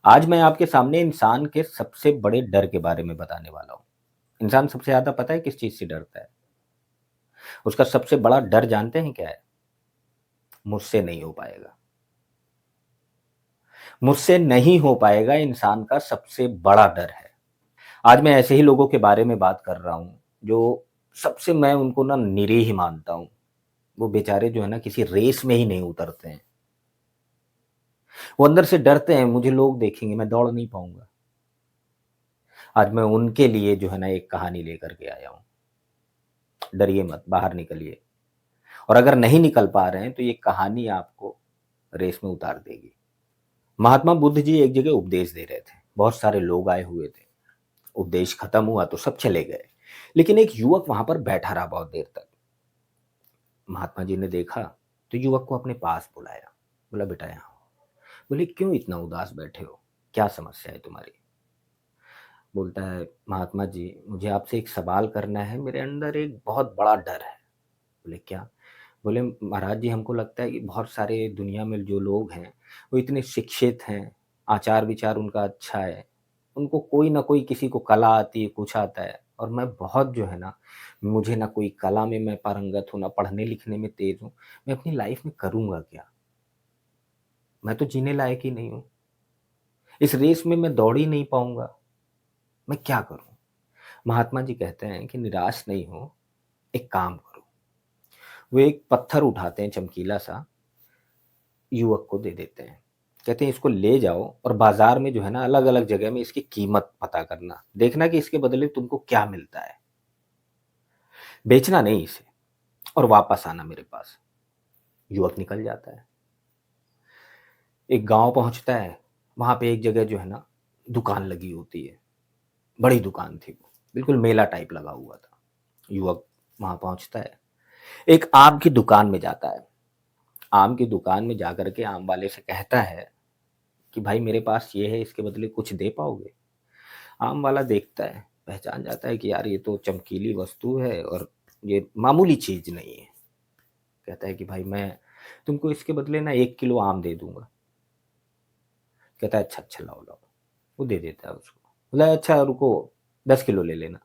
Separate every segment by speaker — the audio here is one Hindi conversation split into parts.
Speaker 1: आज मैं आपके सामने इंसान के सबसे बड़े डर के बारे में बताने वाला हूँ। इंसान सबसे ज़्यादा पता है किस चीज़ से डरता है? उसका सबसे बड़ा डर जानते हैं क्या है? मुझसे नहीं हो पाएगा। मुझसे नहीं हो पाएगा इंसान का सबसे बड़ा डर है। आज मैं ऐसे ही लोगों के बारे में बात कर रहा हूँ, जो सबसे मैं उनको ना निरीह मानता हूँ। वो बेचारे जो है ना किसी रेस में ही नहीं उतरते हैं। वो अंदर से डरते हैं मुझे लोग देखेंगे, मैं दौड़ नहीं पाऊँगा। आज मैं उनके लिए जो है ना एक कहानी लेकर के आया हूँ। डरिए मत, बाहर निकलिए। और अगर नहीं निकल पा रहे हैं तो ये कहानी आपको रेस में उतार देगी। महात्मा बुद्ध जी एक जगह उपदेश दे रहे थे। बहुत सारे लोग आए हुए थे। उपदेश खत्म हुआ तो सब चले गए। लेकिन एक युवक वहां पर बैठा रहा बहुत देर तक। महात्मा जी ने देखा तो युवक को अपने पास बुलाया। बोला बेटा यहाँ आओ। बोले क्यों इतना उदास बैठे हो? क्या समस्या है तुम्हारी? बोलता है महात्मा जी मुझे आपसे एक सवाल करना है, मेरे अंदर एक बहुत बड़ा डर है। बोले क्या? बोले महाराज जी हमको लगता है कि बहुत सारे दुनिया में जो लोग हैं वो इतने शिक्षित हैं, आचार विचार उनका अच्छा है, उनको कोई ना कोई किसी को कला आती है, कुछ आता है, और मैं बहुत जो है ना, मुझे ना कोई कला में मैं पारंगत हूँ, ना पढ़ने लिखने में तेज हूँ। मैं अपनी लाइफ में करूँगा क्या? मैं तो जीने लायक ही नहीं हूँ। इस रेस में मैं दौड़ ही नहीं पाऊँगा। मैं क्या करूँ? महात्मा जी कहते हैं कि निराश नहीं हो, एक काम करो। वो एक पत्थर उठाते हैं चमकीला सा, युवक को दे देते हैं। कहते हैं इसको ले जाओ और बाज़ार में जो है ना अलग-अलग जगह में इसकी कीमत पता करना। देखना कि इसके बदले तुमको क्या मिलता है। बेचना नहीं इसे और वापस आना मेरे पास। युवक निकल जाता है। एक गाँव पहुँचता है। वहाँ पे एक जगह जो है ना दुकान लगी होती है। बड़ी दुकान थी वो। बिल्कुल मेला टाइप लगा हुआ था। युवक वहाँ पहुँचता है। एक आम की दुकान में जाता है। आम की दुकान में जाकर के आम वाले से कहता है कि भाई मेरे पास ये है, इसके बदले कुछ दे पाओगे? आम वाला देखता है, पहचान जाता है कि यार ये तो चमकीली वस्तु है और ये मामूली चीज़ नहीं है। कहता है कि भाई मैं तुमको इसके बदले ना 1 किलो आम दे दूँगा। कहता है अच्छा, अच्छा लाओ, लाओ। वो दे देता है उसको। बोला अच्छा रुको 10 किलो ले लेना।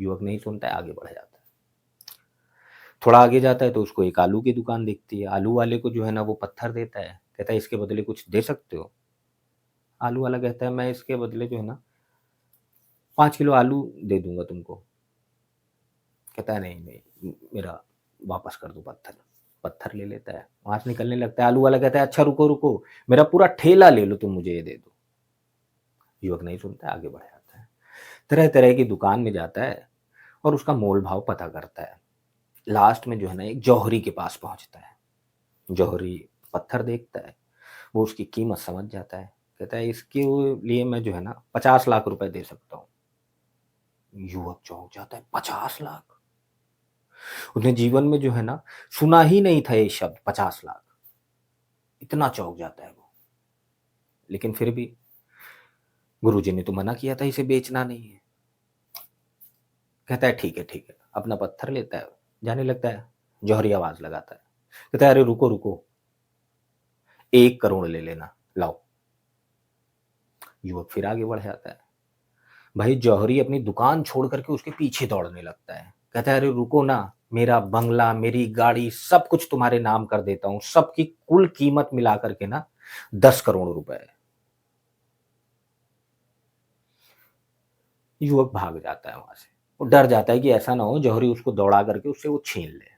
Speaker 1: युवक नहीं सुनता है, आगे बढ़ जाता है। थोड़ा आगे जाता है तो उसको एक आलू की दुकान दिखती है। आलू वाले को जो है ना वो पत्थर देता है। कहता है इसके बदले कुछ दे सकते हो? आलू वाला कहता है मैं इसके बदले जो है ना 5 किलो आलू दे दूँगा तुमको। कहता है नहीं, नहीं मेरा वापस कर दो पत्थर। पत्थर ले लेता है, वहाँ से निकलने लगता है। आलू वाला कहता है अच्छा रुको, रुको, मेरा पूरा ठेला ले लो तुम मुझे ये दे दो। युवक नहीं सुनता है, आगे बढ़ जाता है। तरह-तरह की दुकान में जाता है और उसका मोल-भाव पता करता है। लास्ट में जो है ना एक जौहरी के पास पहुँचता है। जौहरी पत्थर देखता है, वो उसकी कीमत समझ जाता है। कहता है इसके लिए मैं जो है ना 50 लाख रुपए दे सकता हूँ। युवक चौंक जाता है 50 लाख! उसने जीवन में जो है ना सुना ही नहीं था ये शब्द 50 लाख। इतना चौंक जाता है वो। लेकिन फिर भी गुरुजी ने तो मना किया था इसे बेचना नहीं है। कहता है ठीक है, ठीक है। अपना पत्थर लेता है, जाने लगता है। जौहरी आवाज़ लगाता है। कहता है अरे रुको, रुको, 1 करोड़ ले लेना, लाओ। युवक फिर आगे बढ़ जाता है। भाई जौहरी अपनी दुकान छोड़ कर के उसके पीछे दौड़ने लगता है। कहता है अरे रुको ना, मेरा बंगला, मेरी गाड़ी सब कुछ तुम्हारे नाम कर देता हूँ। सबकी कुल कीमत मिला कर के ना 10 करोड़ रुपए है। युवक भाग जाता है वहाँ से। वो डर जाता है कि ऐसा ना हो जौहरी उसको दौड़ा करके उससे वो छीन ले।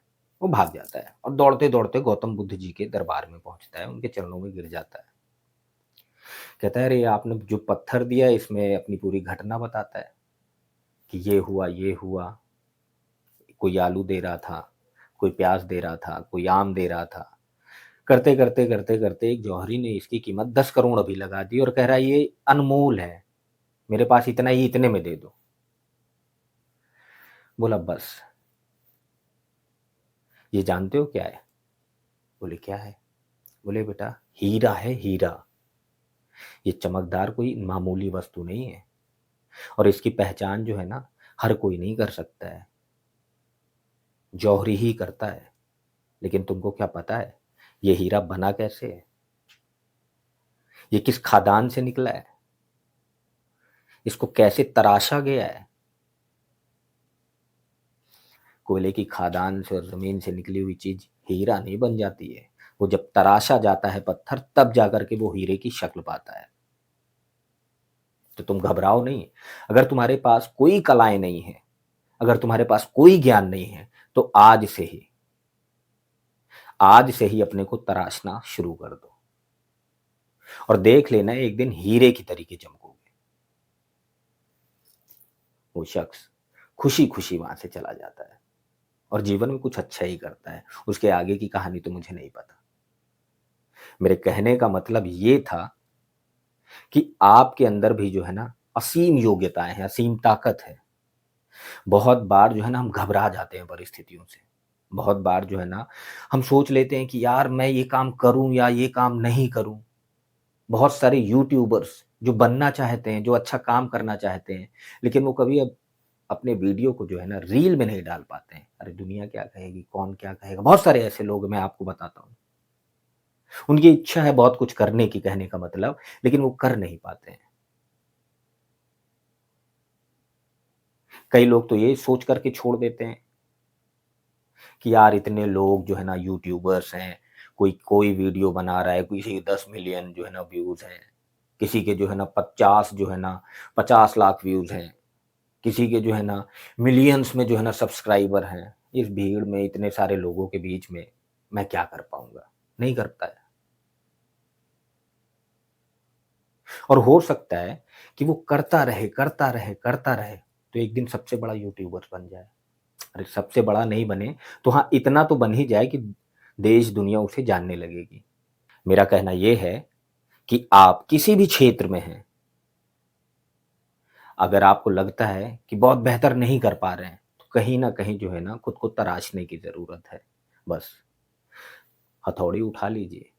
Speaker 1: वो भाग जाता है और दौड़ते-दौड़ते गौतम बुद्ध जी के दरबार में पहुँचता है, उनके चरणों में गिर जाता है। कहता है अरे आपने जो पत्थर दिया है इसमें अपनी पूरी घटना बताता है कि ये हुआ, कोई आलू दे रहा था, कोई प्याज़ दे रहा था, कोई आम दे रहा था। करते-करते एक जौहरी ने इसकी कीमत 10 करोड़ अभी लगा दी और कह रहा है ये अनमोल है, मेरे पास इतना ही, इतने में दे दो। बोला बस, ये जानते हो क्या है? बोले क्या है? बोले बेटा हीरा है हीरा। ये चमकदार कोई मामूली वस्तु नहीं है और इसकी पहचान जो है ना हर कोई नहीं कर सकता है, जौहरी ही करता है। लेकिन तुमको क्या पता है ये हीरा बना कैसे है? ये किस खादान से निकला है? इसको कैसे तराशा गया है। कोयले की खदान से और ज़मीन से निकली हुई चीज़ हीरा नहीं बन जाती है। वो जब तराशा जाता है पत्थर तब जाकर के वो हीरे की शक्ल पाता है। तो तुम घबराओ नहीं। अगर तुम्हारे पास कोई कलाएँ नहीं हैं, अगर तुम्हारे पास कोई ज्ञान नहीं है, तो आज से ही अपने को तराशना शुरू कर दो और देख लेना एक दिन हीरे की तरीके चमकोगे। वो शख्स खुशी-खुशी वहाँ से चला जाता है और जीवन में कुछ अच्छा ही करता है। उसके आगे की कहानी तो मुझे नहीं पता। मेरे कहने का मतलब ये था कि आपके अंदर भी जो है ना असीम योग्यताएँ हैं, असीम ताकत है। बहुत बार जो है ना हम घबरा जाते हैं परिस्थितियों से। बहुत बार जो है ना हम सोच लेते हैं कि यार मैं ये काम करूँ या ये काम नहीं करूँ। बहुत सारे यूट्यूबर्स जो बनना चाहते हैं, जो अच्छा काम करना चाहते हैं, लेकिन वो कभी अब अपने वीडियो को जो है ना रील में नहीं डाल पाते हैं। अरे दुनिया क्या कहेगी, कौन क्या कहेगा? बहुत सारे ऐसे लोग मैं आपको बताता हूँ। उनकी इच्छा है बहुत कुछ करने की कहने का मतलब, लेकिन वो कर नहीं पाते हैं। कई लोग तो ये सोच कर के छोड़ देते हैं कि यार इतने लोग जो है ना यूट्यूबर्स हैं, कोई कोई वीडियो बना रहा है, किसी के 10 मिलियन जो है ना व्यूज़ हैं, किसी के जो है ना 50 जो है ना 50 लाख व्यूज़ हैं, किसी के जो है ना मिलियंस में जो है ना सब्सक्राइबर हैं। इस भीड़ में इतने सारे लोगों के बीच में मैं क्या कर पाऊँगा? नहीं कर पाया। और हो सकता है कि वो करता रहे, करता रहे, करता रहे, तो एक दिन सबसे बड़ा यूट्यूबर बन जाए। अरे सबसे बड़ा नहीं बने, तो हाँ, इतना तो बन ही जाए कि देश दुनिया उसे जानने लगेगी। मेरा कहना ये है कि आप किसी भी क्षेत्र में हैं, अगर आपको लगता है कि बहुत बेहतर नहीं कर पा रहे हैं, तो कहीं न कहीं जो है ना खुद को तराशने की ज़रूरत है। बस हथौड़ी उठा लीजिए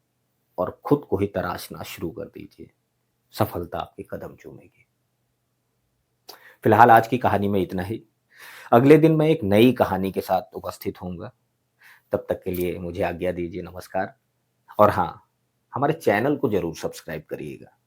Speaker 1: और खुद को ही तराशना शुरू कर दीजिए। सफलता आपके कदम चूमेगी। फिलहाल आज की कहानी में इतना ही। अगले दिन मैं एक नई कहानी के साथ उपस्थित होऊँगा। तब तक के लिए मुझे आज्ञा दीजिए, नमस्कार। और हाँ, हमारे चैनल को ज़रूर सब्सक्राइब करिएगा।